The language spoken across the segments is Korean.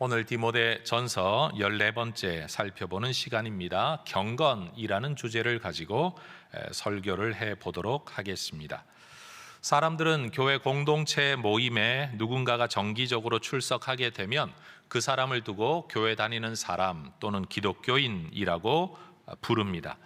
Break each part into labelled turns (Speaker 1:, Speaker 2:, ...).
Speaker 1: 오늘 디모데 전서 14번째 살펴보는 시간입니다. 경건이라는 주제를 가지고 설교를 해보도록 하겠습니다. 사람들은 교회 공동체 모임에 누군가가 정기적으로 출석하게 되면 그 사람을 두고 교회 다니는 사람 또는 기독교인이라고 부릅니다.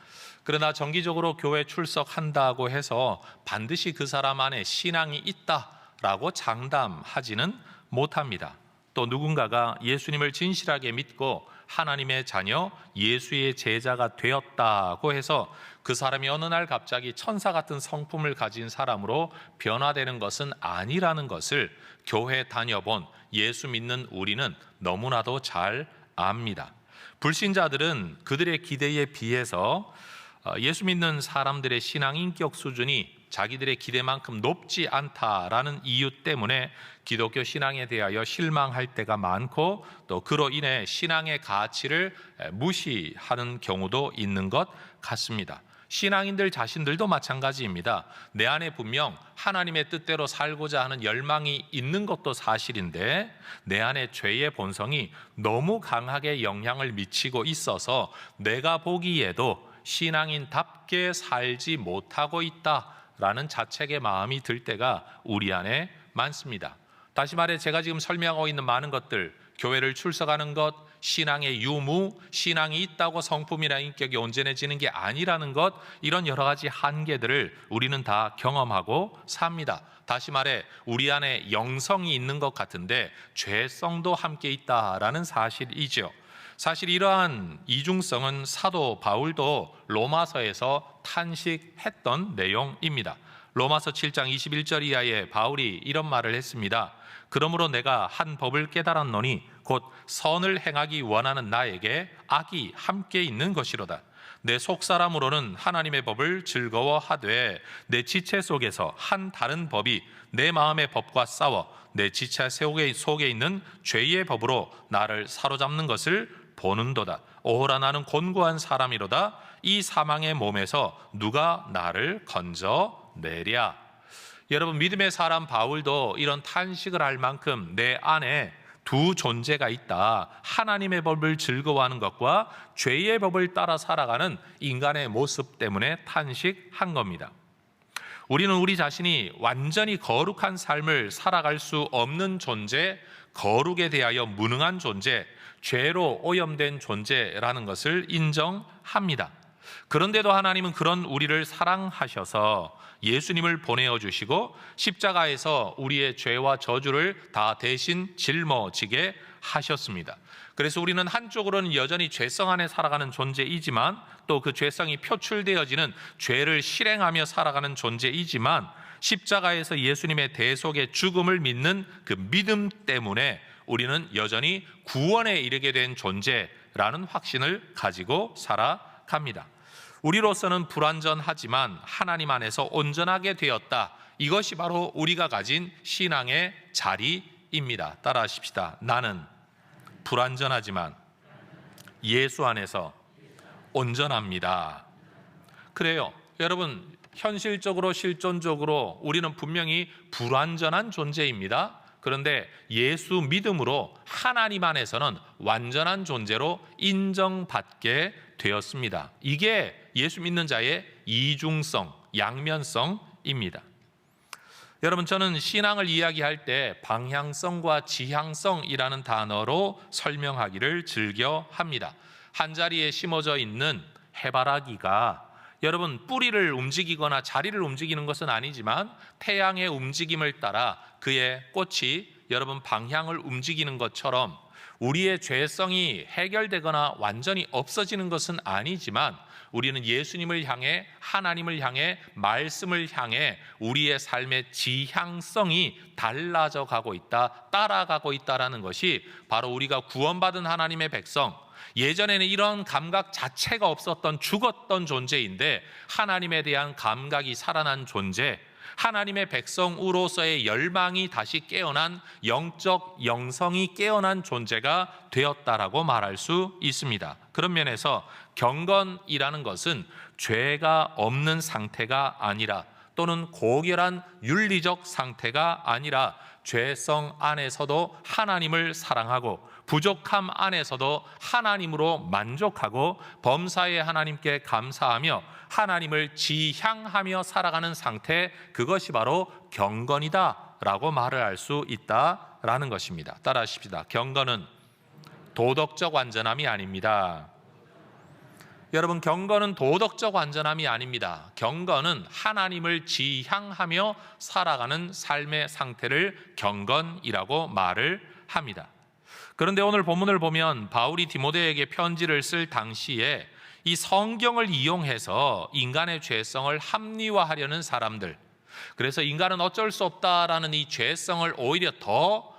Speaker 1: 그러나 정기적으로 교회 출석한다고 해서 반드시 그 사람 안에 신앙이 있다라고 장담하지는 못합니다. 또 누군가가 예수님을 진실하게 믿고 하나님의 자녀, 예수의 제자가 되었다고 해서 그 사람이 어느 날 갑자기 천사 같은 성품을 가진 사람으로 변화되는 것은 아니라는 것을 교회 다녀본 예수 믿는 우리는 너무나도 잘 압니다. 불신자들은 그들의 기대에 비해서 예수 믿는 사람들의 신앙 인격 수준이 자기들의 기대만큼 높지 않다라는 이유 때문에 기독교 신앙에 대하여 실망할 때가 많고 또 그로 인해 신앙의 가치를 무시하는 경우도 있는 것 같습니다. 신앙인들 자신들도 마찬가지입니다. 내 안에 분명 하나님의 뜻대로 살고자 하는 열망이 있는 것도 사실인데 내 안에 죄의 본성이 너무 강하게 영향을 미치고 있어서 내가 보기에도 신앙인답게 살지 못하고 있다라는 자책의 마음이 들 때가 우리 안에 많습니다. 다시 말해 제가 지금 설명하고 있는 많은 것들, 교회를 출석하는 것, 신앙의 유무, 신앙이 있다고 성품이나 인격이 온전해지는 게 아니라는 것, 이런 여러 가지 한계들을 우리는 다 경험하고 삽니다. 다시 말해 우리 안에 영성이 있는 것 같은데 죄성도 함께 있다라는 사실이죠. 사실 이러한 이중성은 사도 바울도 로마서에서 탄식했던 내용입니다. 로마서 7장 21절 이하에 바울이 이런 말을 했습니다. 그러므로 내가 한 법을 깨달았노니 곧 선을 행하기 원하는 나에게 악이 함께 있는 것이로다. 내 속사람으로는 하나님의 법을 즐거워하되 내 지체 속에서 한 다른 법이 내 마음의 법과 싸워 내 지체 속에 있는 죄의 법으로 나를 사로잡는 것을 보는도다. 오호라 나는 곤고한 사람이로다. 이 사망의 몸에서 누가 나를 건져내랴. 여러분, 믿음의 사람 바울도 이런 탄식을 할 만큼 내 안에 두 존재가 있다. 하나님의 법을 즐거워하는 것과 죄의 법을 따라 살아가는 인간의 모습 때문에 탄식한 겁니다. 우리는 우리 자신이 완전히 거룩한 삶을 살아갈 수 없는 존재, 거룩에 대하여 무능한 존재, 죄로 오염된 존재라는 것을 인정합니다. 그런데도 하나님은 그런 우리를 사랑하셔서 예수님을 보내어 주시고 십자가에서 우리의 죄와 저주를 다 대신 짊어지게 하셨습니다. 그래서 우리는 한쪽으로는 여전히 죄성 안에 살아가는 존재이지만 또 그 죄성이 표출되어지는 죄를 실행하며 살아가는 존재이지만 십자가에서 예수님의 대속의 죽음을 믿는 그 믿음 때문에 우리는 여전히 구원에 이르게 된 존재라는 확신을 가지고 살아갑니다. 우리로서는 불완전하지만 하나님 안에서 온전하게 되었다. 이것이 바로 우리가 가진 신앙의 자리입니다. 따라하십시다. 나는 불완전하지만 예수 안에서 온전합니다. 그래요. 여러분, 현실적으로 실존적으로 우리는 분명히 불완전한 존재입니다. 그런데 예수 믿음으로 하나님 안에서는 완전한 존재로 인정받게 되었습니다. 이게 예수 믿는 자의 이중성, 양면성입니다. 여러분, 저는 신앙을 이야기할 때 방향성과 지향성이라는 단어로 설명하기를 즐겨 합니다. 한자리에 심어져 있는 해바라기가 여러분 뿌리를 움직이거나 자리를 움직이는 것은 아니지만 태양의 움직임을 따라 그의 꽃이 여러분 방향을 움직이는 것처럼 우리의 죄성이 해결되거나 완전히 없어지는 것은 아니지만 우리는 예수님을 향해, 하나님을 향해, 말씀을 향해 우리의 삶의 지향성이 달라져 가고 있다, 따라가고 있다라는 것이 바로 우리가 구원받은 하나님의 백성, 예전에는 이런 감각 자체가 없었던 죽었던 존재인데 하나님에 대한 감각이 살아난 존재, 하나님의 백성으로서의 열망이 다시 깨어난 영적 영성이 깨어난 존재가 되었다라고 말할 수 있습니다. 그런 면에서 경건이라는 것은 죄가 없는 상태가 아니라 또는 고결한 윤리적 상태가 아니라 죄성 안에서도 하나님을 사랑하고 부족함 안에서도 하나님으로 만족하고 범사의 하나님께 감사하며 하나님을 지향하며 살아가는 상태, 그것이 바로 경건이다 라고 말을 할 수 있다라는 것입니다. 따라하십시다. 경건은 도덕적 완전함이 아닙니다. 여러분, 경건은 도덕적 완전함이 아닙니다. 경건은 하나님을 지향하며 살아가는 삶의 상태를 경건이라고 말을 합니다. 그런데 오늘 본문을 보면 바울이 디모데에게 편지를 쓸 당시에 이 성경을 이용해서 인간의 죄성을 합리화하려는 사람들, 그래서 인간은 어쩔 수 없다라는 이 죄성을 오히려 더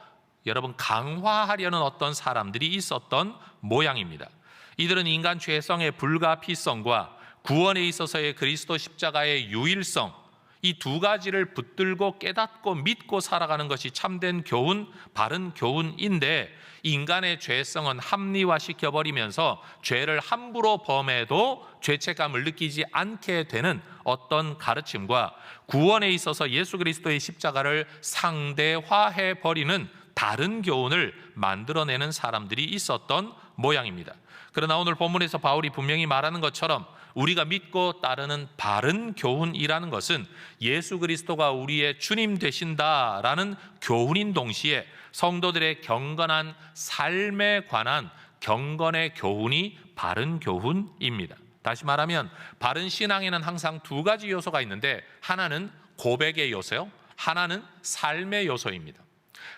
Speaker 1: 여러분 강화하려는 어떤 사람들이 있었던 모양입니다. 이들은 인간 죄성의 불가피성과 구원에 있어서의 그리스도 십자가의 유일성, 이 두 가지를 붙들고 깨닫고 믿고 살아가는 것이 참된 교훈, 바른 교훈인데, 인간의 죄성은 합리화시켜버리면서 죄를 함부로 범해도 죄책감을 느끼지 않게 되는 어떤 가르침과 구원에 있어서 예수 그리스도의 십자가를 상대화해버리는 다른 교훈을 만들어내는 사람들이 있었던 모양입니다. 그러나 오늘 본문에서 바울이 분명히 말하는 것처럼 우리가 믿고 따르는 바른 교훈이라는 것은 예수 그리스도가 우리의 주님 되신다라는 교훈인 동시에 성도들의 경건한 삶에 관한 경건의 교훈이 바른 교훈입니다. 다시 말하면 바른 신앙에는 항상 두 가지 요소가 있는데, 하나는 고백의 요소요, 하나는 삶의 요소입니다.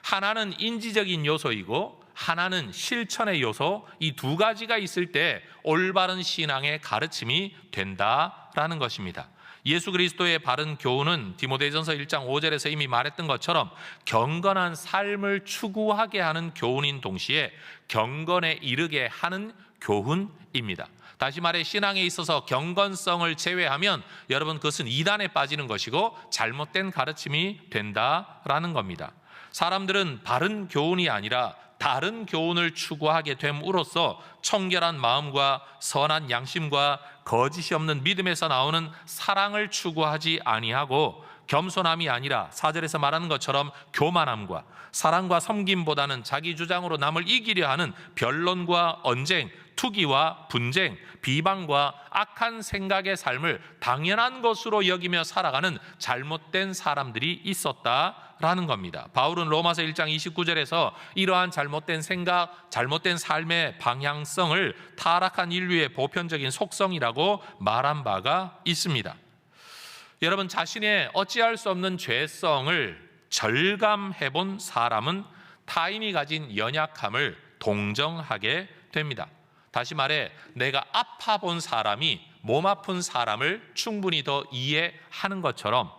Speaker 1: 하나는 인지적인 요소이고 하나는 실천의 요소, 이 두 가지가 있을 때 올바른 신앙의 가르침이 된다라는 것입니다. 예수 그리스도의 바른 교훈은 디모데전서 1장 5절에서 이미 말했던 것처럼 경건한 삶을 추구하게 하는 교훈인 동시에 경건에 이르게 하는 교훈입니다. 다시 말해 신앙에 있어서 경건성을 제외하면 여러분 그것은 이단에 빠지는 것이고 잘못된 가르침이 된다라는 겁니다. 사람들은 바른 교훈이 아니라 다른 교훈을 추구하게 됨으로써 청결한 마음과 선한 양심과 거짓이 없는 믿음에서 나오는 사랑을 추구하지 아니하고 겸손함이 아니라 4절에서 말하는 것처럼 교만함과 사랑과 섬김보다는 자기 주장으로 남을 이기려 하는 변론과 언쟁, 투기와 분쟁, 비방과 악한 생각의 삶을 당연한 것으로 여기며 살아가는 잘못된 사람들이 있었다라는 겁니다. 바울은 로마서 1장 29절에서 이러한 잘못된 생각, 잘못된 삶의 방향성을 타락한 인류의 보편적인 속성이라고 말한 바가 있습니다. 여러분, 자신의 어찌할 수 없는 죄성을 절감해 본 사람은 타인이 가진 연약함을 동정하게 됩니다. 다시 말해 내가 아파 본 사람이 몸 아픈 사람을 충분히 더 이해하는 것처럼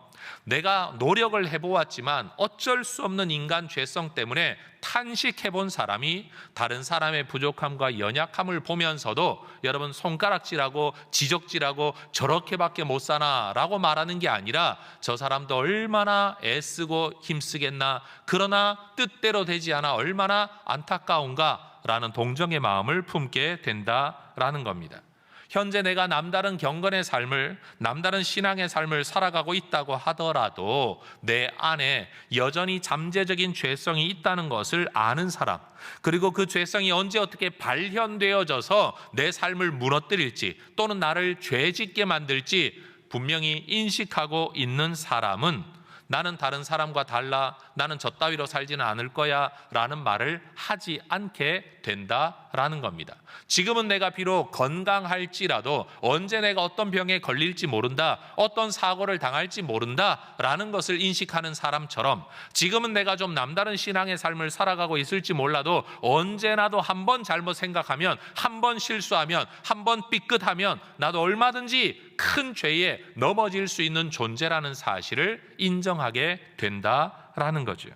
Speaker 1: 내가 노력을 해보았지만 어쩔 수 없는 인간 죄성 때문에 탄식해본 사람이 다른 사람의 부족함과 연약함을 보면서도 여러분 손가락질하고 지적질하고 저렇게밖에 못 사나라고 말하는 게 아니라 저 사람도 얼마나 애쓰고 힘쓰겠나, 그러나 뜻대로 되지 않아 얼마나 안타까운가라는 동정의 마음을 품게 된다라는 겁니다. 현재 내가 남다른 경건의 삶을, 남다른 신앙의 삶을 살아가고 있다고 하더라도 내 안에 여전히 잠재적인 죄성이 있다는 것을 아는 사람, 그리고 그 죄성이 언제 어떻게 발현되어져서 내 삶을 무너뜨릴지 또는 나를 죄짓게 만들지 분명히 인식하고 있는 사람은 나는 다른 사람과 달라, 나는 저 따위로 살지는 않을 거야 라는 말을 하지 않게 된다라는 겁니다. 지금은 내가 비록 건강할지라도 언제 내가 어떤 병에 걸릴지 모른다, 어떤 사고를 당할지 모른다 라는 것을 인식하는 사람처럼 지금은 내가 좀 남다른 신앙의 삶을 살아가고 있을지 몰라도 언제나도 한 번 잘못 생각하면, 한 번 실수하면, 한 번 삐끗하면 나도 얼마든지 큰 죄에 넘어질 수 있는 존재라는 사실을 인정하게 된다라는 거죠.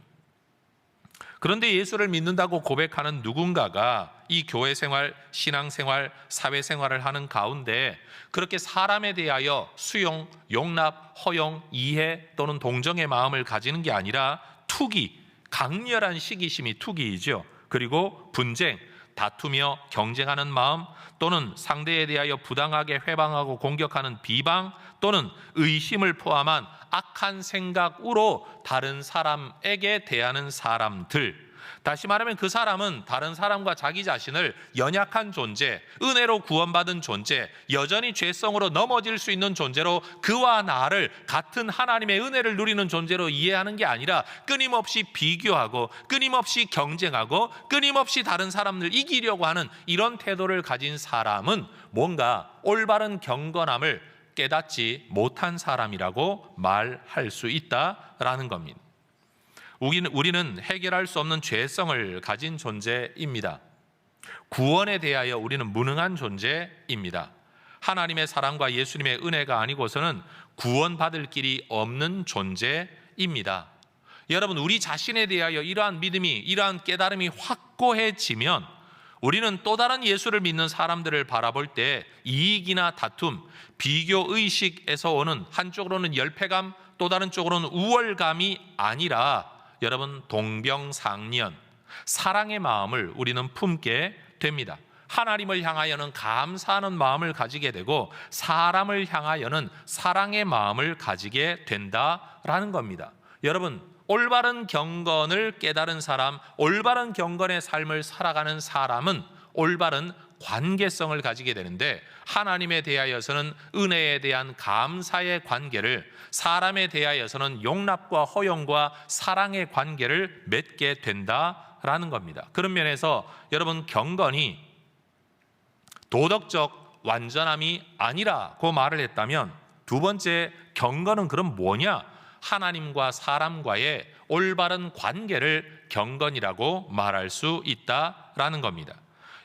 Speaker 1: 그런데 예수를 믿는다고 고백하는 누군가가 이 교회 생활, 신앙 생활, 사회 생활을 하는 가운데 그렇게 사람에 대하여 수용, 용납, 허용, 이해 또는 동정의 마음을 가지는 게 아니라 투기, 강렬한 시기심이 투기이죠. 그리고 분쟁, 다투며 경쟁하는 마음 또는 상대에 대하여 부당하게 회방하고 공격하는 비방 또는 의심을 포함한 악한 생각으로 다른 사람에게 대하는 사람들, 다시 말하면 그 사람은 다른 사람과 자기 자신을 연약한 존재, 은혜로 구원받은 존재, 여전히 죄성으로 넘어질 수 있는 존재로 그와 나를 같은 하나님의 은혜를 누리는 존재로 이해하는 게 아니라 끊임없이 비교하고 끊임없이 경쟁하고 끊임없이 다른 사람을 이기려고 하는 이런 태도를 가진 사람은 뭔가 올바른 경건함을 깨닫지 못한 사람이라고 말할 수 있다라는 겁니다. 우리는 해결할 수 없는 죄성을 가진 존재입니다. 구원에 대하여 우리는 무능한 존재입니다. 하나님의 사랑과 예수님의 은혜가 아니고서는 구원받을 길이 없는 존재입니다. 여러분, 우리 자신에 대하여 이러한 믿음이, 이러한 깨달음이 확고해지면 우리는 또 다른 예수를 믿는 사람들을 바라볼 때 이익이나 다툼, 비교의식에서 오는 한쪽으로는 열패감, 또 다른 쪽으로는 우월감이 아니라 여러분, 동병상련, 사랑의 마음을 우리는 품게 됩니다. 하나님을 향하여는 감사하는 마음을 가지게 되고 사람을 향하여는 사랑의 마음을 가지게 된다라는 겁니다. 여러분, 올바른 경건을 깨달은 사람, 올바른 경건의 삶을 살아가는 사람은 올바른 관계성을 가지게 되는데, 하나님에 대하여서는 은혜에 대한 감사의 관계를, 사람에 대하여서는 용납과 허용과 사랑의 관계를 맺게 된다라는 겁니다. 그런 면에서 여러분, 경건이 도덕적 완전함이 아니라고 말을 했다면, 두 번째, 경건은 그럼 뭐냐? 하나님과 사람과의 올바른 관계를 경건이라고 말할 수 있다라는 겁니다.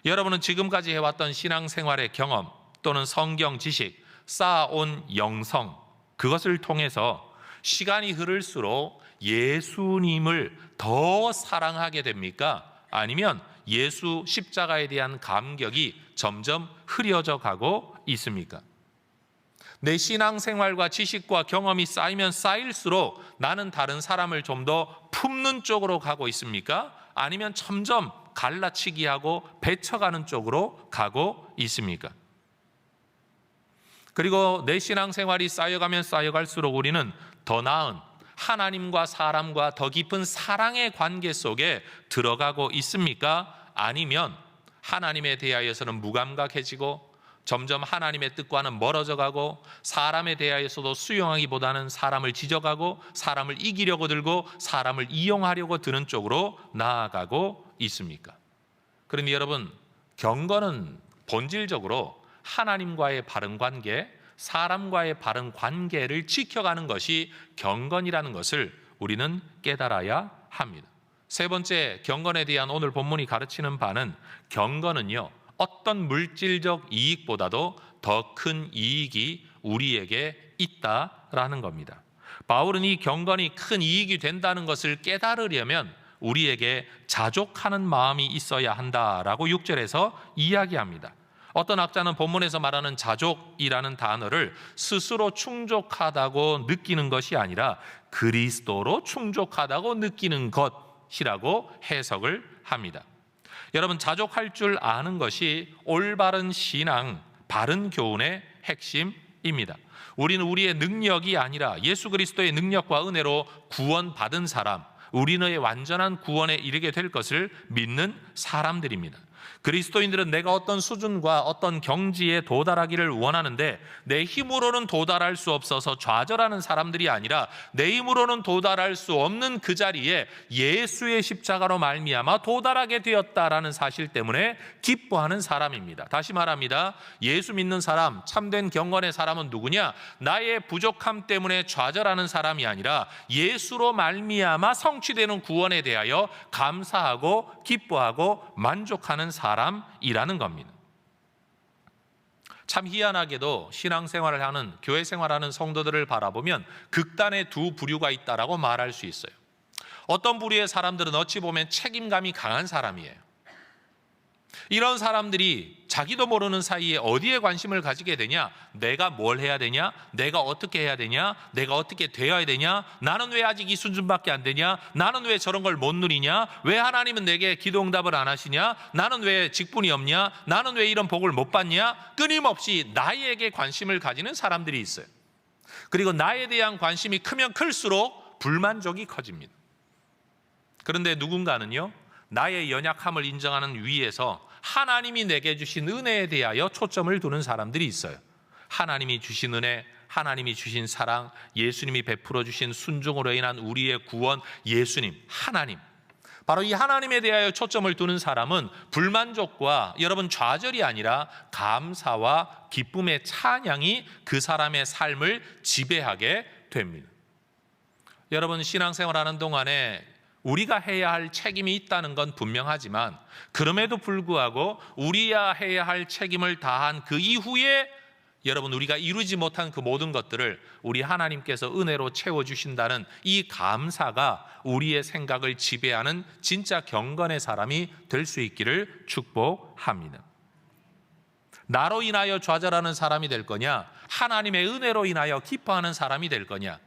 Speaker 1: 여러분은 지금까지 해왔던 신앙생활의 경험 또는 성경 지식, 쌓아온 영성, 그것을 통해서 시간이 흐를수록 예수님을 더 사랑하게 됩니까? 아니면 예수 십자가에 대한 감격이 점점 흐려져 가고 있습니까? 내 신앙생활과 지식과 경험이 쌓이면 쌓일수록 나는 다른 사람을 좀 더 품는 쪽으로 가고 있습니까? 아니면 점점 갈라치기 하고 배쳐가는 쪽으로 가고 있습니까? 그리고 내 신앙생활이 쌓여가면 쌓여갈수록 우리는 더 나은 하나님과 사람과 더 깊은 사랑의 관계 속에 들어가고 있습니까? 아니면 하나님에 대하여서는 무감각해지고 점점 하나님의 뜻과는 멀어져 가고, 사람에 대하여서도 수용하기보다는 사람을 지적하고 사람을 이기려고 들고 사람을 이용하려고 드는 쪽으로 나아가고 있습니까? 그러니 여러분, 경건은 본질적으로 하나님과의 바른 관계, 사람과의 바른 관계를 지켜가는 것이 경건이라는 것을 우리는 깨달아야 합니다. 세 번째, 경건에 대한 오늘 본문이 가르치는 바는, 경건은요, 어떤 물질적 이익보다도 더 큰 이익이 우리에게 있다라는 겁니다. 바울은 이 경건이 큰 이익이 된다는 것을 깨달으려면 우리에게 자족하는 마음이 있어야 한다라고 6절에서 이야기합니다. 어떤 학자는 본문에서 말하는 자족이라는 단어를 스스로 충족하다고 느끼는 것이 아니라 그리스도로 충족하다고 느끼는 것이라고 해석을 합니다. 여러분, 자족할 줄 아는 것이 올바른 신앙, 바른 교훈의 핵심입니다. 우리는 우리의 능력이 아니라 예수 그리스도의 능력과 은혜로 구원받은 사람, 우리의 완전한 구원에 이르게 될 것을 믿는 사람들입니다. 그리스도인들은 내가 어떤 수준과 어떤 경지에 도달하기를 원하는데 내 힘으로는 도달할 수 없어서 좌절하는 사람들이 아니라 내 힘으로는 도달할 수 없는 그 자리에 예수의 십자가로 말미암아 도달하게 되었다라는 사실 때문에 기뻐하는 사람입니다. 다시 말합니다. 예수 믿는 사람, 참된 경건의 사람은 누구냐? 나의 부족함 때문에 좌절하는 사람이 아니라 예수로 말미암아 성취되는 구원에 대하여 감사하고 기뻐하고 만족하는 사람이라는 겁니다. 참 희한하게도 신앙생활을 하는, 교회 생활하는 성도들을 바라보면 극단의 두 부류가 있다라고 말할 수 있어요. 어떤 부류의 사람들은 어찌 보면 책임감이 강한 사람이에요. 이런 사람들이 자기도 모르는 사이에 어디에 관심을 가지게 되냐? 내가 뭘 해야 되냐? 내가 어떻게 해야 되냐? 내가 어떻게 되어야 되냐? 나는 왜 아직 이 수준밖에 안 되냐? 나는 왜 저런 걸 못 누리냐? 왜 하나님은 내게 기도응답을 안 하시냐? 나는 왜 직분이 없냐? 나는 왜 이런 복을 못 받냐? 끊임없이 나에게 관심을 가지는 사람들이 있어요. 그리고 나에 대한 관심이 크면 클수록 불만족이 커집니다. 그런데 누군가는요, 나의 연약함을 인정하는 위에서 하나님이 내게 주신 은혜에 대하여 초점을 두는 사람들이 있어요. 하나님이 주신 은혜, 하나님이 주신 사랑, 예수님이 베풀어 주신 순종으로 인한 우리의 구원, 예수님, 하나님, 바로 이 하나님에 대하여 초점을 두는 사람은 불만족과 여러분 좌절이 아니라 감사와 기쁨의 찬양이 그 사람의 삶을 지배하게 됩니다. 여러분, 신앙생활하는 동안에 우리가 해야 할 책임이 있다는 건 분명하지만 그럼에도 불구하고 우리야 해야 할 책임을 다한 그 이후에 여러분, 우리가 이루지 못한 그 모든 것들을 우리 하나님께서 은혜로 채워주신다는 이 감사가 우리의 생각을 지배하는 진짜 경건의 사람이 될 수 있기를 축복합니다. 나로 인하여 좌절하는 사람이 될 거냐, 하나님의 은혜로 인하여 기뻐하는 사람이 될 거냐.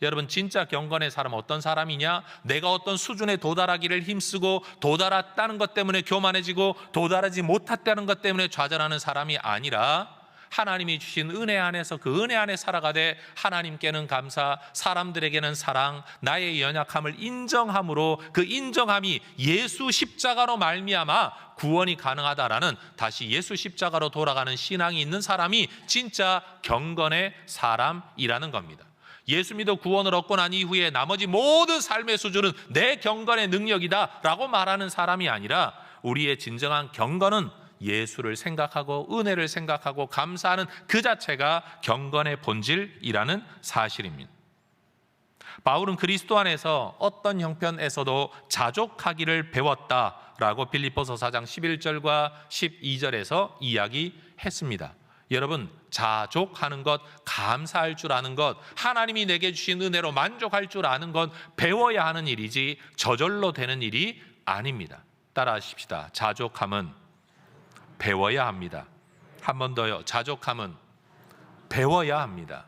Speaker 1: 여러분, 진짜 경건의 사람은 어떤 사람이냐? 내가 어떤 수준에 도달하기를 힘쓰고 도달했다는 것 때문에 교만해지고 도달하지 못했다는 것 때문에 좌절하는 사람이 아니라 하나님이 주신 은혜 안에서 그 은혜 안에 살아가되 하나님께는 감사, 사람들에게는 사랑, 나의 연약함을 인정함으로 그 인정함이 예수 십자가로 말미암아 구원이 가능하다라는 다시 예수 십자가로 돌아가는 신앙이 있는 사람이 진짜 경건의 사람이라는 겁니다. 예수 믿어 구원을 얻고 난 이후에 나머지 모든 삶의 수준은 내 경건의 능력이다 라고 말하는 사람이 아니라 우리의 진정한 경건은 예수를 생각하고 은혜를 생각하고 감사하는 그 자체가 경건의 본질이라는 사실입니다. 바울은 그리스도 안에서 어떤 형편에서도 자족하기를 배웠다라고 빌립보서 4장 11절과 12절에서 이야기했습니다. 여러분, 자족하는 것, 감사할 줄 아는 것, 하나님이 내게 주신 은혜로 만족할 줄 아는 건 배워야 하는 일이지 저절로 되는 일이 아닙니다. 따라하십시다. 자족함은 배워야 합니다. 한 번 더요. 자족함은 배워야 합니다.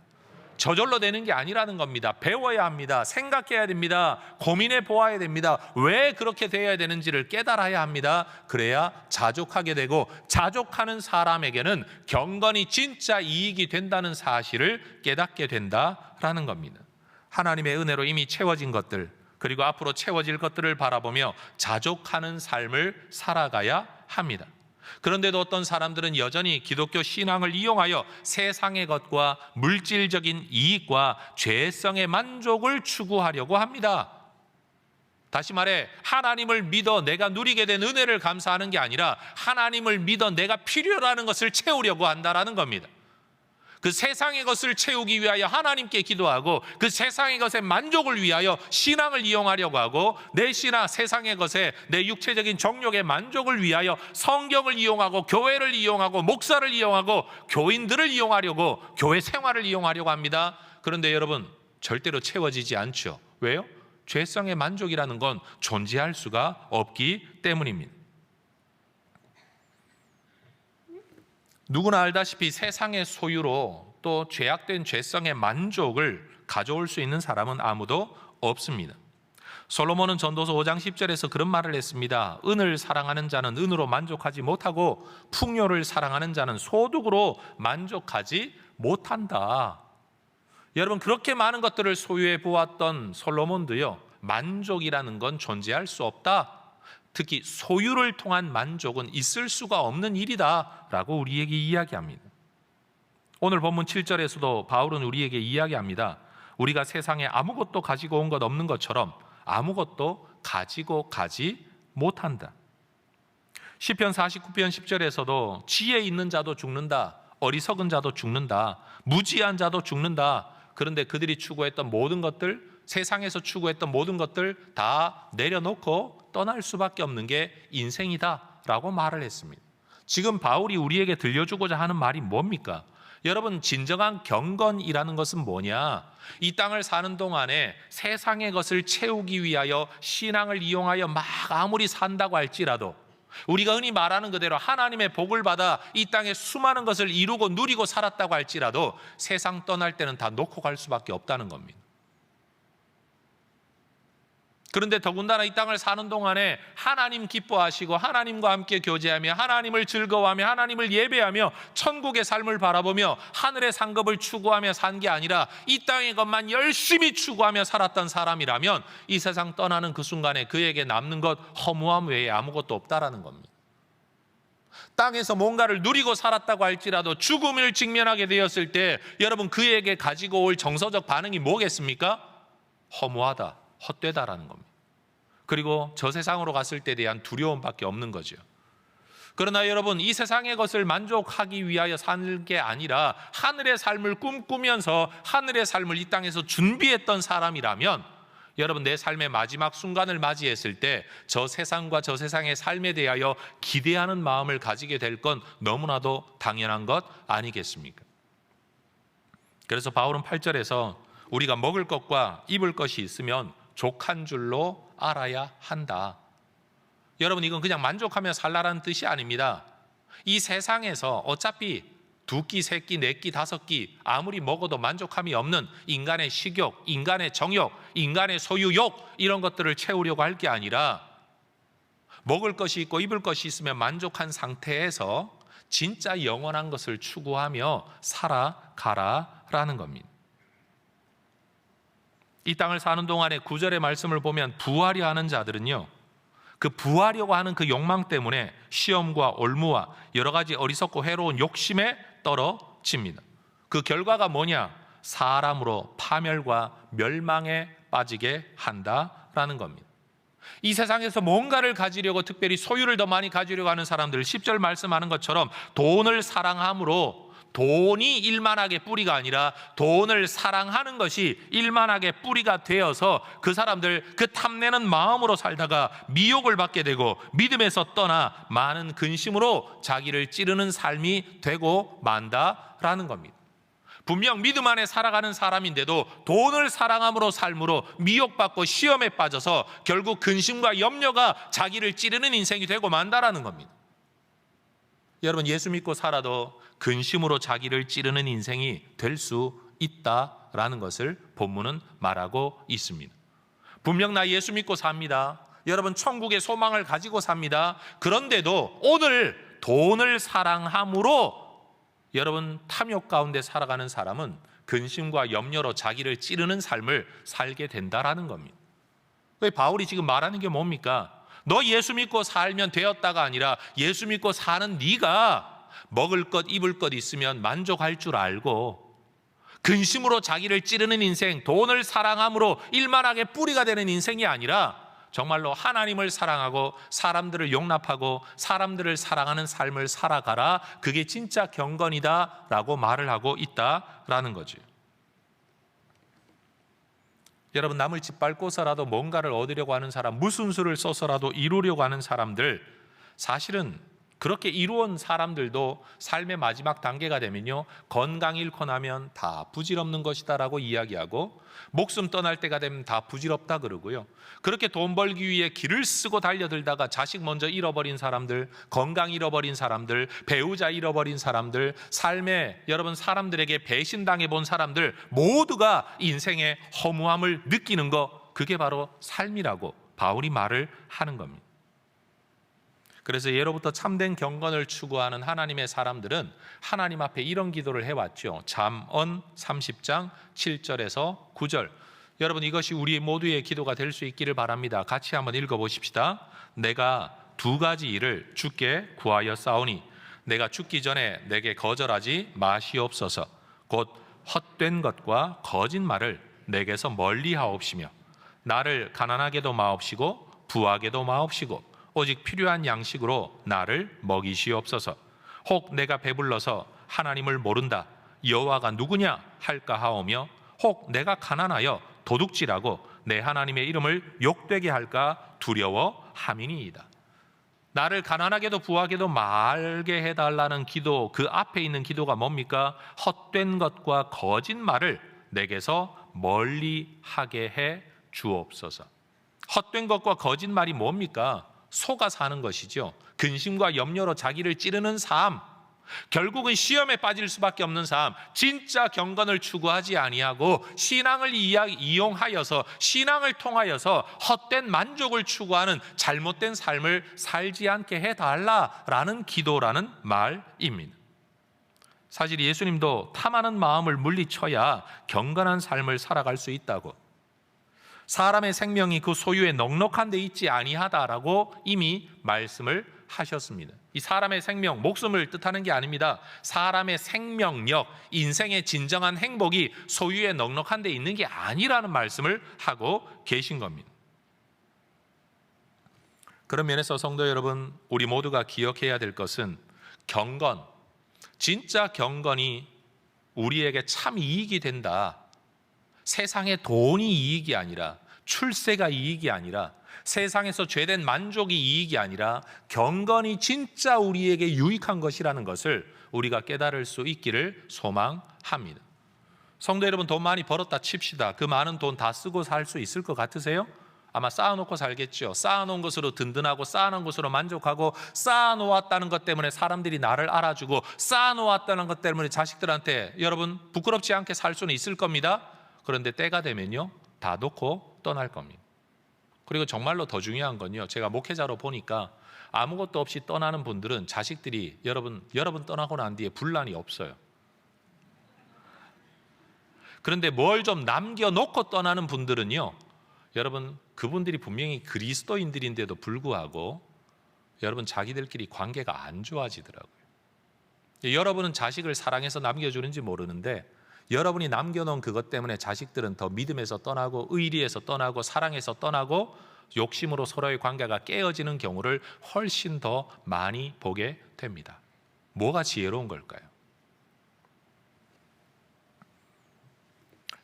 Speaker 1: 저절로 되는 게 아니라는 겁니다. 배워야 합니다. 생각해야 됩니다. 고민해 보아야 됩니다. 왜 그렇게 되어야 되는지를 깨달아야 합니다. 그래야 자족하게 되고, 자족하는 사람에게는 경건이 진짜 이익이 된다는 사실을 깨닫게 된다라는 겁니다. 하나님의 은혜로 이미 채워진 것들, 그리고 앞으로 채워질 것들을 바라보며 자족하는 삶을 살아가야 합니다. 그런데도 어떤 사람들은 여전히 기독교 신앙을 이용하여 세상의 것과 물질적인 이익과 죄성의 만족을 추구하려고 합니다. 다시 말해, 하나님을 믿어 내가 누리게 된 은혜를 감사하는 게 아니라 하나님을 믿어 내가 필요로 하는 것을 채우려고 한다라는 겁니다. 그 세상의 것을 채우기 위하여 하나님께 기도하고 그 세상의 것의 만족을 위하여 신앙을 이용하려고 하고, 내 신앙, 세상의 것에 내 육체적인 정욕의 만족을 위하여 성경을 이용하고 교회를 이용하고 목사를 이용하고 교인들을 이용하려고 교회 생활을 이용하려고 합니다. 그런데 여러분, 절대로 채워지지 않죠. 왜요? 죄성의 만족이라는 건 존재할 수가 없기 때문입니다. 누구나 알다시피 세상의 소유로 또 죄악된 죄성의 만족을 가져올 수 있는 사람은 아무도 없습니다. 솔로몬은 전도서 5장 10절에서 그런 말을 했습니다. 은을 사랑하는 자는 은으로 만족하지 못하고 풍요를 사랑하는 자는 소득으로 만족하지 못한다. 여러분, 그렇게 많은 것들을 소유해 보았던 솔로몬도요, 만족이라는 건 존재할 수 없다, 특히 소유를 통한 만족은 있을 수가 없는 일이다 라고 우리에게 이야기합니다. 오늘 본문 7절에서도 바울은 우리에게 이야기합니다. 우리가 세상에 아무것도 가지고 온 것 없는 것처럼 아무것도 가지고 가지 못한다. 시편 49편 10절에서도 지혜 있는 자도 죽는다, 어리석은 자도 죽는다, 무지한 자도 죽는다. 그런데 그들이 추구했던 모든 것들, 세상에서 추구했던 모든 것들 다 내려놓고 떠날 수밖에 없는 게 인생이다 라고 말을 했습니다. 지금 바울이 우리에게 들려주고자 하는 말이 뭡니까? 여러분, 진정한 경건이라는 것은 뭐냐? 이 땅을 사는 동안에 세상의 것을 채우기 위하여 신앙을 이용하여 막 아무리 산다고 할지라도, 우리가 흔히 말하는 그대로 하나님의 복을 받아 이 땅에 수많은 것을 이루고 누리고 살았다고 할지라도 세상 떠날 때는 다 놓고 갈 수밖에 없다는 겁니다. 그런데 더군다나 이 땅을 사는 동안에 하나님 기뻐하시고 하나님과 함께 교제하며 하나님을 즐거워하며 하나님을 예배하며 천국의 삶을 바라보며 하늘의 상급을 추구하며 산 게 아니라 이 땅의 것만 열심히 추구하며 살았던 사람이라면 이 세상 떠나는 그 순간에 그에게 남는 것 허무함 외에 아무것도 없다라는 겁니다. 땅에서 뭔가를 누리고 살았다고 할지라도 죽음을 직면하게 되었을 때 여러분 그에게 가지고 올 정서적 반응이 뭐겠습니까? 허무하다, 헛되다라는 겁니다. 그리고 저 세상으로 갔을 때에 대한 두려움밖에 없는 거죠. 그러나 여러분 이 세상의 것을 만족하기 위하여 사는 게 아니라 하늘의 삶을 꿈꾸면서 하늘의 삶을 이 땅에서 준비했던 사람이라면 여러분 내 삶의 마지막 순간을 맞이했을 때 저 세상과 저 세상의 삶에 대하여 기대하는 마음을 가지게 될 건 너무나도 당연한 것 아니겠습니까? 그래서 바울은 8절에서 우리가 먹을 것과 입을 것이 있으면 족한 줄로 알아야 한다. 여러분 이건 그냥 만족하며 살라라는 뜻이 아닙니다. 이 세상에서 어차피 2끼, 3끼, 4끼, 5끼 아무리 먹어도 만족함이 없는 인간의 식욕, 인간의 정욕, 인간의 소유욕 이런 것들을 채우려고 할 게 아니라 먹을 것이 있고 입을 것이 있으면 만족한 상태에서 진짜 영원한 것을 추구하며 살아가라라는 겁니다. 이 땅을 사는 동안에 9절의 말씀을 보면 부하려 하는 자들은요, 그 부하려고 하는 그 욕망 때문에 시험과 올무와 여러 가지 어리석고 해로운 욕심에 떨어집니다. 그 결과가 뭐냐? 사람으로 파멸과 멸망에 빠지게 한다라는 겁니다. 이 세상에서 뭔가를 가지려고 특별히 소유를 더 많이 가지려고 하는 사람들 10절 말씀하는 것처럼 돈을 사랑함으로 돈이 일만하게 뿌리가 아니라 돈을 사랑하는 것이 일만하게 뿌리가 되어서 그 사람들 그 탐내는 마음으로 살다가 미혹을 받게 되고 믿음에서 떠나 많은 근심으로 자기를 찌르는 삶이 되고 만다라는 겁니다. 분명 믿음 안에 살아가는 사람인데도 돈을 사랑함으로 삶으로 미혹받고 시험에 빠져서 결국 근심과 염려가 자기를 찌르는 인생이 되고 만다라는 겁니다. 여러분 예수 믿고 살아도 근심으로 자기를 찌르는 인생이 될 수 있다라는 것을 본문은 말하고 있습니다. 분명 나 예수 믿고 삽니다. 여러분 천국의 소망을 가지고 삽니다. 그런데도 오늘 돈을 사랑함으로 여러분 탐욕 가운데 살아가는 사람은 근심과 염려로 자기를 찌르는 삶을 살게 된다라는 겁니다. 바울이 지금 말하는 게 뭡니까? 너 예수 믿고 살면 되었다가 아니라 예수 믿고 사는 네가 먹을 것 입을 것 있으면 만족할 줄 알고 근심으로 자기를 찌르는 인생, 돈을 사랑함으로 일만하게 뿌리가 되는 인생이 아니라 정말로 하나님을 사랑하고 사람들을 용납하고 사람들을 사랑하는 삶을 살아가라. 그게 진짜 경건이다라고 말을 하고 있다라는 거죠. 여러분 남을 짓밟고서라도 뭔가를 얻으려고 하는 사람, 무슨 수를 써서라도 이루려고 하는 사람들, 사실은 그렇게 이루온 사람들도 삶의 마지막 단계가 되면요 건강 잃고 나면 다 부질없는 것이다라고 이야기하고 목숨 떠날 때가 되면 다 부질없다 그러고요. 그렇게 돈 벌기 위해 길을 쓰고 달려들다가 자식 먼저 잃어버린 사람들, 건강 잃어버린 사람들, 배우자 잃어버린 사람들, 삶에 여러분 사람들에게 배신당해 본 사람들 모두가 인생의 허무함을 느끼는 거, 그게 바로 삶이라고 바울이 말을 하는 겁니다. 그래서 예로부터 참된 경건을 추구하는 하나님의 사람들은 하나님 앞에 이런 기도를 해왔죠. 잠언 30장 7절에서 9절. 여러분 이것이 우리 모두의 기도가 될 수 있기를 바랍니다. 같이 한번 읽어보십시다. 내가 2가지 일을 주께 구하여 싸우니 내가 죽기 전에 내게 거절하지 마시옵소서. 곧 헛된 것과 거짓말을 내게서 멀리하옵시며 나를 가난하게도 마옵시고 부하게도 마옵시고 오직 필요한 양식으로 나를 먹이시옵소서. 혹 내가 배불러서 하나님을 모른다 여호와가 누구냐 할까 하오며 혹 내가 가난하여 도둑질하고 내 하나님의 이름을 욕되게 할까 두려워함이니이다. 나를 가난하게도 부하게도 말게 해달라는 기도, 그 앞에 있는 기도가 뭡니까? 헛된 것과 거짓말을 내게서 멀리하게 해 주옵소서. 헛된 것과 거짓말이 뭡니까? 속아 사는 것이죠. 근심과 염려로 자기를 찌르는 삶, 결국은 시험에 빠질 수밖에 없는 삶, 진짜 경건을 추구하지 아니하고 신앙을 이용하여서, 신앙을 통하여서 헛된 만족을 추구하는 잘못된 삶을 살지 않게 해달라라는 기도라는 말입니다. 사실 예수님도 탐하는 마음을 물리쳐야 경건한 삶을 살아갈 수 있다고, 사람의 생명이 그 소유에 넉넉한 데 있지 아니하다라고 이미 말씀을 하셨습니다. 이 사람의 생명, 목숨을 뜻하는 게 아닙니다. 사람의 생명력, 인생의 진정한 행복이 소유에 넉넉한 데 있는 게 아니라는 말씀을 하고 계신 겁니다. 그런 면에서 성도 여러분, 우리 모두가 기억해야 될 것은 경건, 진짜 경건이 우리에게 참 이익이 된다. 세상의 돈이 이익이 아니라, 출세가 이익이 아니라, 세상에서 죄된 만족이 이익이 아니라 경건이 진짜 우리에게 유익한 것이라는 것을 우리가 깨달을 수 있기를 소망합니다. 성도 여러분, 돈 많이 벌었다 칩시다. 그 많은 돈 다 쓰고 살 수 있을 것 같으세요? 아마 쌓아놓고 살겠죠. 쌓아놓은 것으로 든든하고, 쌓아놓은 것으로 만족하고, 쌓아놓았다는 것 때문에 사람들이 나를 알아주고, 쌓아놓았다는 것 때문에 자식들한테 여러분 부끄럽지 않게 살 수는 있을 겁니다. 그런데 때가 되면요, 다 놓고 떠날 겁니다. 그리고 정말로 더 중요한 건요, 제가 목회자로 보니까 아무것도 없이 떠나는 분들은 자식들이 여러분 떠나고 난 뒤에 분란이 없어요. 그런데 뭘 좀 남겨놓고 떠나는 분들은요, 여러분 그분들이 분명히 그리스도인들인데도 불구하고 여러분 자기들끼리 관계가 안 좋아지더라고요. 여러분은 자식을 사랑해서 남겨주는지 모르는데, 여러분이 남겨놓은 그것 때문에 자식들은 더 믿음에서 떠나고, 의리에서 떠나고, 사랑에서 떠나고, 욕심으로 서로의 관계가 깨어지는 경우를 훨씬 더 많이 보게 됩니다. 뭐가 지혜로운 걸까요?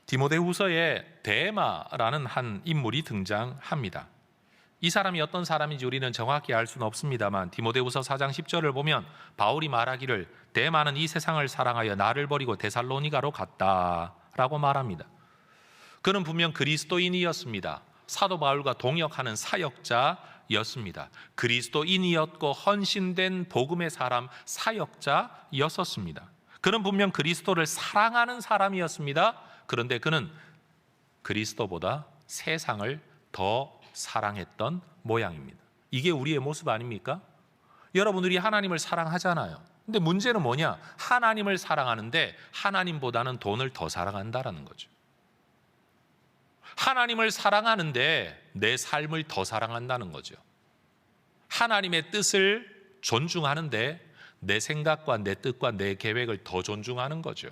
Speaker 1: 디모데후서에 데마라는 한 인물이 등장합니다. 이 사람이 어떤 사람인지 우리는 정확히 알 수는 없습니다만, 디모데후서 4장 10절을 보면 바울이 말하기를 데마는 이 세상을 사랑하여 나를 버리고 데살로니가로 갔다라고 말합니다. 그는 분명 그리스도인이었습니다. 사도 바울과 동역하는 사역자였습니다. 그리스도인이었고 헌신된 복음의 사람, 사역자였었습니다. 그는 분명 그리스도를 사랑하는 사람이었습니다. 그런데 그는 그리스도보다 세상을 더 사랑했던 모양입니다. 이게 우리의 모습 아닙니까? 여러분들이 하나님을 사랑하잖아요. 근데 문제는 뭐냐? 하나님을 사랑하는데 하나님보다는 돈을 더 사랑한다라는 거죠. 하나님을 사랑하는데 내 삶을 더 사랑한다는 거죠. 하나님의 뜻을 존중하는데 내 생각과 내 뜻과 내 계획을 더 존중하는 거죠.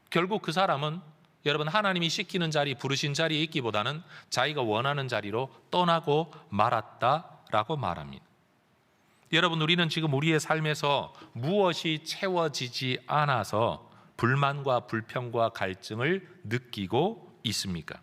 Speaker 1: 결국 그 사람은 여러분 하나님이 시키는 자리, 부르신 자리에 있기보다는 자기가 원하는 자리로 떠나고 말았다라고 말합니다. 여러분, 우리는 지금 우리의 삶에서 무엇이 채워지지 않아서 불만과 불평과 갈증을 느끼고 있습니까?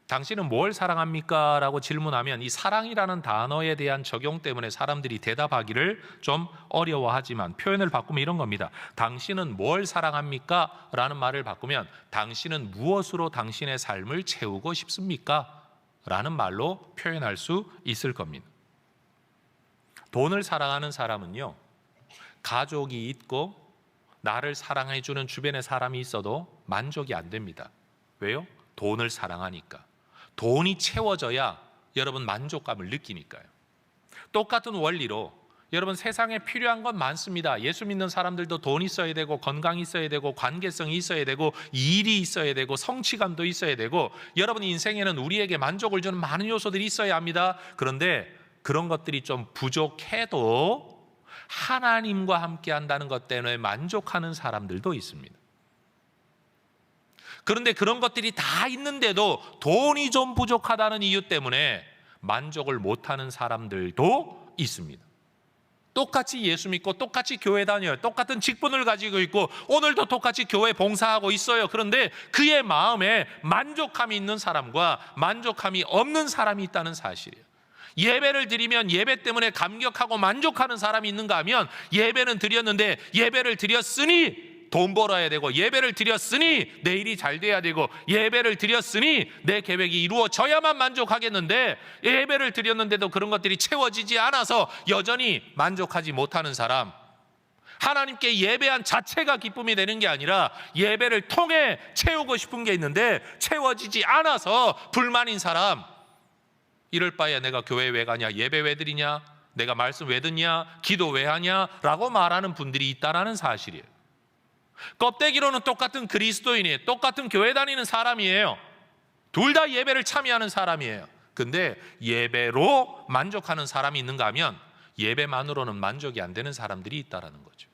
Speaker 1: 당신은 뭘 사랑합니까? 라고 질문하면 이 사랑이라는 단어에 대한 적용 때문에 사람들이 대답하기를 좀 어려워하지만, 표현을 바꾸면 이런 겁니다. 당신은 뭘 사랑합니까? 라는 말을 바꾸면 당신은 무엇으로 당신의 삶을 채우고 싶습니까? 라는 말로 표현할 수 있을 겁니다. 돈을 사랑하는 사람은요, 가족이 있고 나를 사랑해주는 주변에 사람이 있어도 만족이 안 됩니다. 왜요? 돈을 사랑하니까. 돈이 채워져야 여러분 만족감을 느끼니까요. 똑같은 원리로 여러분 세상에 필요한 건 많습니다. 예수 믿는 사람들도 돈 있어야 되고, 건강이 있어야 되고, 관계성이 있어야 되고, 일이 있어야 되고, 성취감도 있어야 되고, 여러분 인생에는 우리에게 만족을 주는 많은 요소들이 있어야 합니다. 그런데 그런 것들이 좀 부족해도 하나님과 함께 한다는 것 때문에 만족하는 사람들도 있습니다. 그런데 그런 것들이 다 있는데도 돈이 좀 부족하다는 이유 때문에 만족을 못하는 사람들도 있습니다. 똑같이 예수 믿고 똑같이 교회 다녀요. 똑같은 직분을 가지고 있고 오늘도 똑같이 교회 봉사하고 있어요. 그런데 그의 마음에 만족함이 있는 사람과 만족함이 없는 사람이 있다는 사실이에요. 예배를 드리면 예배 때문에 감격하고 만족하는 사람이 있는가 하면, 예배는 드렸는데 예배를 드렸으니 돈 벌어야 되고, 예배를 드렸으니 내일이 잘 돼야 되고, 예배를 드렸으니 내 계획이 이루어져야만 만족하겠는데, 예배를 드렸는데도 그런 것들이 채워지지 않아서 여전히 만족하지 못하는 사람, 하나님께 예배한 자체가 기쁨이 되는 게 아니라 예배를 통해 채우고 싶은 게 있는데 채워지지 않아서 불만인 사람, 이럴 바에 내가 교회 왜 가냐, 예배 왜 드리냐, 내가 말씀 왜 듣냐, 기도 왜 하냐 라고 말하는 분들이 있다는 사실이에요. 껍데기로는 똑같은 그리스도인이에요. 똑같은 교회 다니는 사람이에요. 둘 다 예배를 참여하는 사람이에요. 근데 예배로 만족하는 사람이 있는가 하면 예배만으로는 만족이 안 되는 사람들이 있다는 거죠.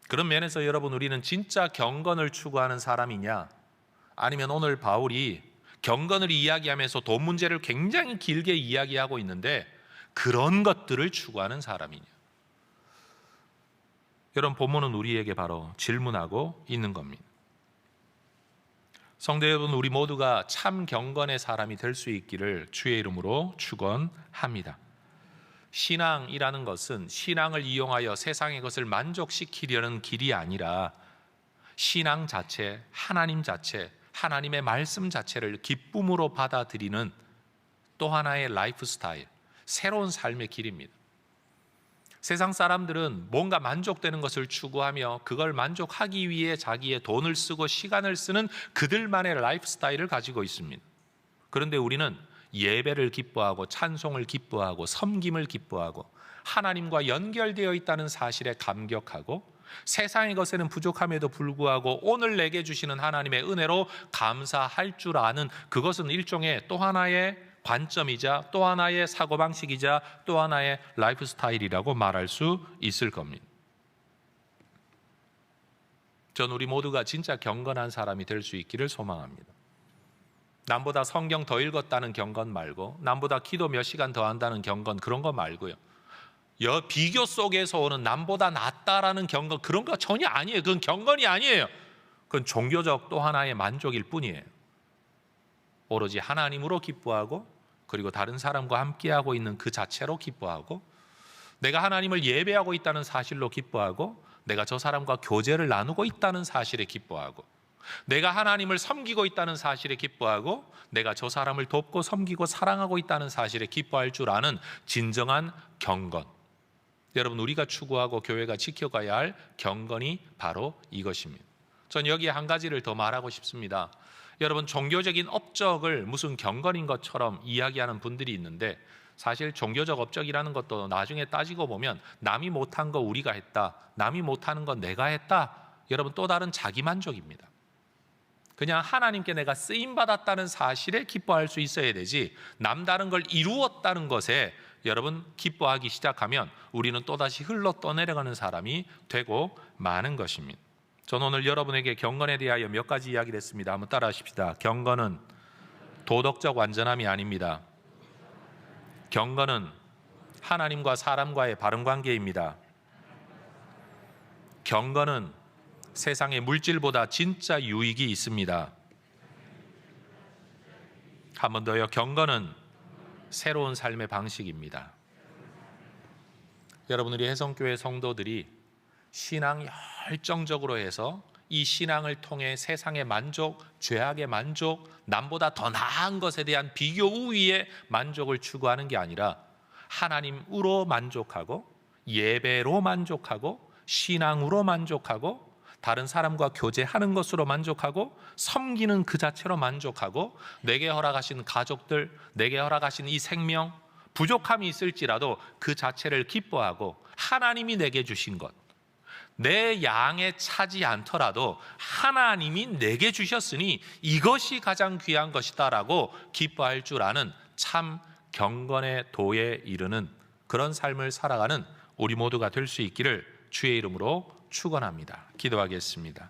Speaker 1: 그런 면에서 여러분, 우리는 진짜 경건을 추구하는 사람이냐, 아니면 오늘 바울이 경건을 이야기하면서 돈 문제를 굉장히 길게 이야기하고 있는데 그런 것들을 추구하는 사람이냐. 여러분, 본문은 우리에게 바로 질문하고 있는 겁니다. 성도 여러분, 우리 모두가 참 경건의 사람이 될 수 있기를 주의 이름으로 축원합니다. 신앙이라는 것은 신앙을 이용하여 세상의 것을 만족시키려는 길이 아니라 신앙 자체, 하나님 자체, 하나님의 말씀 자체를 기쁨으로 받아들이는 또 하나의 라이프 스타일, 새로운 삶의 길입니다. 세상 사람들은 뭔가 만족되는 것을 추구하며 그걸 만족하기 위해 자기의 돈을 쓰고 시간을 쓰는 그들만의 라이프 스타일을 가지고 있습니다. 그런데 우리는 예배를 기뻐하고 찬송을 기뻐하고 섬김을 기뻐하고 하나님과 연결되어 있다는 사실에 감격하고 세상의 것에는 부족함에도 불구하고 오늘 내게 주시는 하나님의 은혜로 감사할 줄 아는, 그것은 일종의 또 하나의 관점이자 또 하나의 사고방식이자 또 하나의 라이프 스타일이라고 말할 수 있을 겁니다. 전 우리 모두가 진짜 경건한 사람이 될 수 있기를 소망합니다. 남보다 성경 더 읽었다는 경건 말고, 남보다 기도 몇 시간 더 한다는 경건, 그런 거 말고요, 비교 속에서 오는 남보다 낫다라는 경건, 그런 거 전혀 아니에요. 그건 경건이 아니에요. 그건 종교적 또 하나의 만족일 뿐이에요. 오로지 하나님으로 기뻐하고, 그리고 다른 사람과 함께하고 있는 그 자체로 기뻐하고, 내가 하나님을 예배하고 있다는 사실로 기뻐하고, 내가 저 사람과 교제를 나누고 있다는 사실에 기뻐하고, 내가 하나님을 섬기고 있다는 사실에 기뻐하고, 내가 저 사람을 돕고 섬기고 사랑하고 있다는 사실에 기뻐할 줄 아는 진정한 경건. 여러분, 우리가 추구하고 교회가 지켜가야 할 경건이 바로 이것입니다. 전 여기에 한 가지를 더 말하고 싶습니다. 여러분, 종교적인 업적을 무슨 경건인 것처럼 이야기하는 분들이 있는데, 사실 종교적 업적이라는 것도 나중에 따지고 보면 남이 못한 거 우리가 했다, 남이 못하는 건 내가 했다, 여러분, 또 다른 자기만족입니다. 그냥 하나님께 내가 쓰임받았다는 사실에 기뻐할 수 있어야 되지, 남다른 걸 이루었다는 것에 여러분 기뻐하기 시작하면 우리는 또다시 흘러 떠내려가는 사람이 되고 마는 것입니다. 저는 오늘 여러분에게 경건에 대하여 몇 가지 이야기를 했습니다. 한번 따라 하십시다. 경건은 도덕적 완전함이 아닙니다. 경건은 하나님과 사람과의 바른 관계입니다. 경건은 세상의 물질보다 진짜 유익이 있습니다. 한 번 더요. 경건은 새로운 삶의 방식입니다. 여러분, 우리 혜성교회 성도들이 신앙 열정적으로 해서 이 신앙을 통해 세상의 만족, 죄악의 만족, 남보다 더 나은 것에 대한 비교 우위의 만족을 추구하는 게 아니라 하나님으로 만족하고, 예배로 만족하고, 신앙으로 만족하고, 다른 사람과 교제하는 것으로 만족하고, 섬기는 그 자체로 만족하고, 내게 허락하신 가족들, 내게 허락하신 이 생명, 부족함이 있을지라도 그 자체를 기뻐하고, 하나님이 내게 주신 것, 내 양에 차지 않더라도 하나님이 내게 주셨으니 이것이 가장 귀한 것이다라고 기뻐할 줄 아는 참 경건의 도에 이르는 그런 삶을 살아가는 우리 모두가 될 수 있기를 주의 이름으로 축원합니다. 기도하겠습니다.